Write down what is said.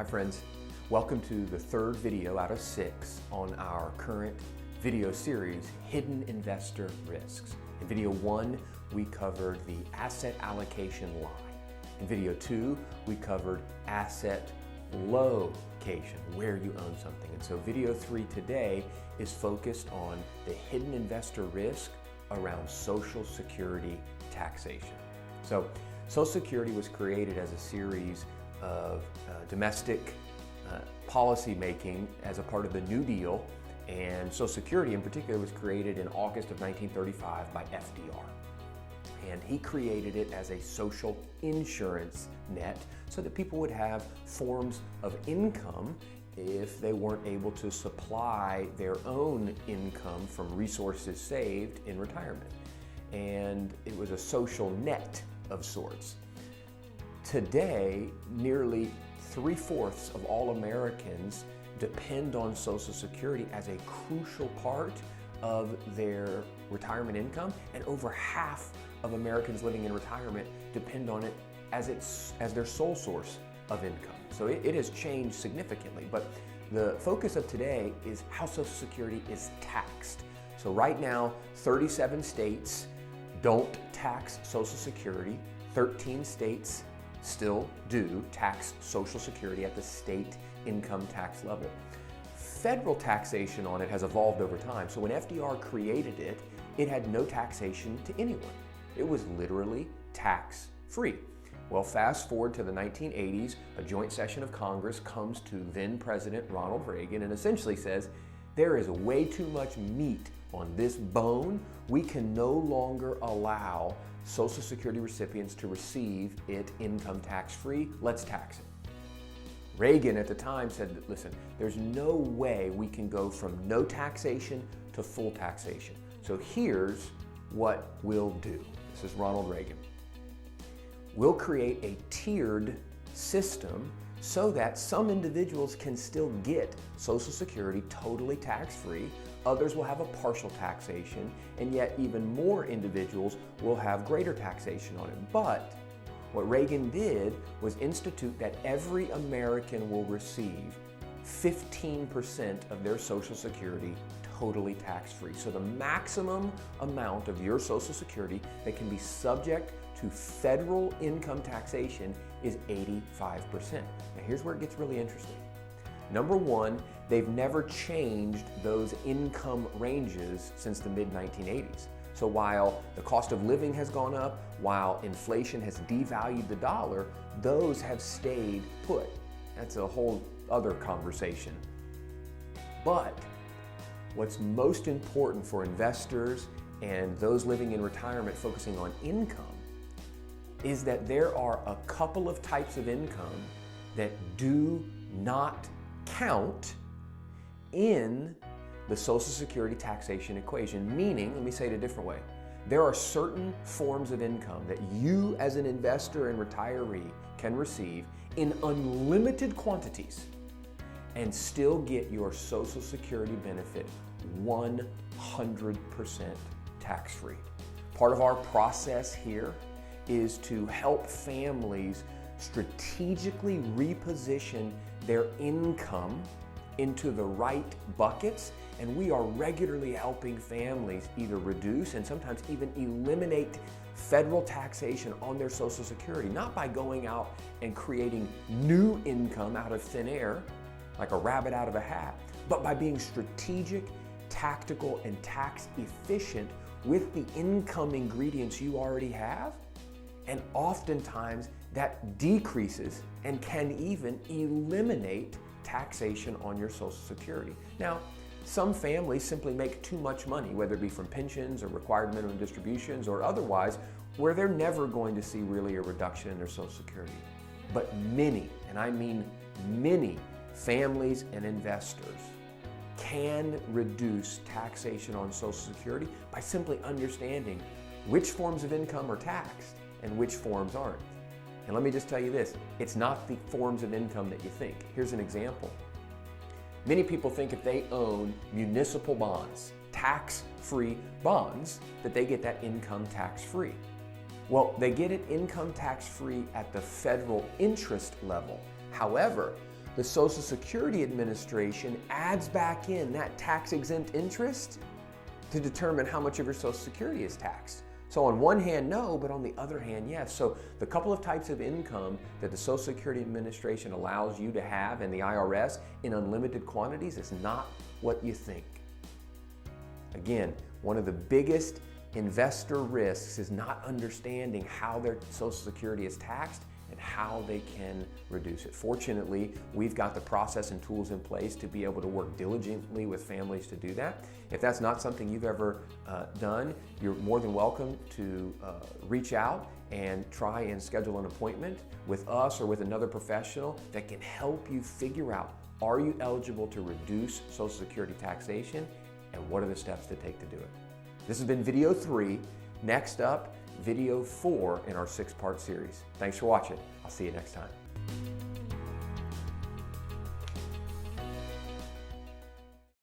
friends. Welcome to the third video out of 6 on our current video series, Hidden Investor Risks. In video 1, we covered the asset allocation lie. In video 2, we covered asset location, where you own something. And so video 3 today is focused on the hidden investor risk around Social Security taxation. So Social Security was created as a series of domestic policy making as a part of the New Deal, and Social Security in particular was created in August of 1935 by FDR. And he created it as a social insurance net so that people would have forms of income if they weren't able to supply their own income from resources saved in retirement. And it was a social net of sorts. Today, nearly 3/4 of all Americans depend on Social Security as a crucial part of their retirement income, and over half of Americans living in retirement depend on it as their sole source of income. So it has changed significantly, but the focus of today is how Social Security is taxed. So right now, 37 states don't tax Social Security. 13 states still do tax Social Security at the state income tax level. Federal taxation on it has evolved over time. So when FDR created it, it had no taxation to anyone. It was literally tax-free. Well, fast forward to the 1980s, a joint session of Congress comes to then President Ronald Reagan and essentially says, there is way too much meat on this bone. We can no longer allow Social Security recipients to receive it income tax-free. Let's tax it. Reagan at the time said, listen, there's no way we can go from no taxation to full taxation. So here's what we'll do. This is Ronald Reagan. We'll create a tiered system so that some individuals can still get Social Security totally tax-free, others will have a partial taxation, and yet even more individuals will have greater taxation on it. But what Reagan did was institute that every American will receive 15% of their Social Security totally tax-free. So the maximum amount of your Social Security that can be subject to federal income taxation is 85%. Now here's where it gets really interesting. Number one, they've never changed those income ranges since the mid-1980s. So while the cost of living has gone up, while inflation has devalued the dollar, those have stayed put. That's a whole other conversation. But what's most important for investors and those living in retirement focusing on income is that there are a couple of types of income that do not count in the Social Security taxation equation. Meaning, let me say it a different way, there are certain forms of income that you as an investor and retiree can receive in unlimited quantities and still get your Social Security benefit 100% tax-free. Part of our process here is to help families strategically reposition their income into the right buckets, and we are regularly helping families either reduce and sometimes even eliminate federal taxation on their Social Security, not by going out and creating new income out of thin air, like a rabbit out of a hat, but by being strategic, tactical, and tax efficient with the income ingredients you already have. And oftentimes that decreases and can even eliminate taxation on your Social Security. Now, some families simply make too much money, whether it be from pensions or required minimum distributions or otherwise, where they're never going to see really a reduction in their Social Security. But many, and I mean many, families and investors can reduce taxation on Social Security by simply understanding which forms of income are taxed and which forms aren't. And let me just tell you this, it's not the forms of income that you think. Here's an example. Many people think if they own municipal bonds, tax-free bonds, that they get that income tax-free. Well, they get it income tax-free at the federal interest level. However, the Social Security Administration adds back in that tax-exempt interest to determine how much of your Social Security is taxed. So on one hand, no, but on the other hand, yes. So the couple of types of income that the Social Security Administration allows you to have and the IRS in unlimited quantities is not what you think. Again, one of the biggest investor risks is not understanding how their Social Security is taxed and how they can reduce it. Fortunately, we've got the process and tools in place to be able to work diligently with families to do that. If that's not something you've ever done, you're more than welcome to reach out and try and schedule an appointment with us or with another professional that can help you figure out, are you eligible to reduce Social Security taxation, and what are the steps to take to do it. This has been video 3. Next up, video 4 in our 6-part series. Thanks for watching. I'll see you next time.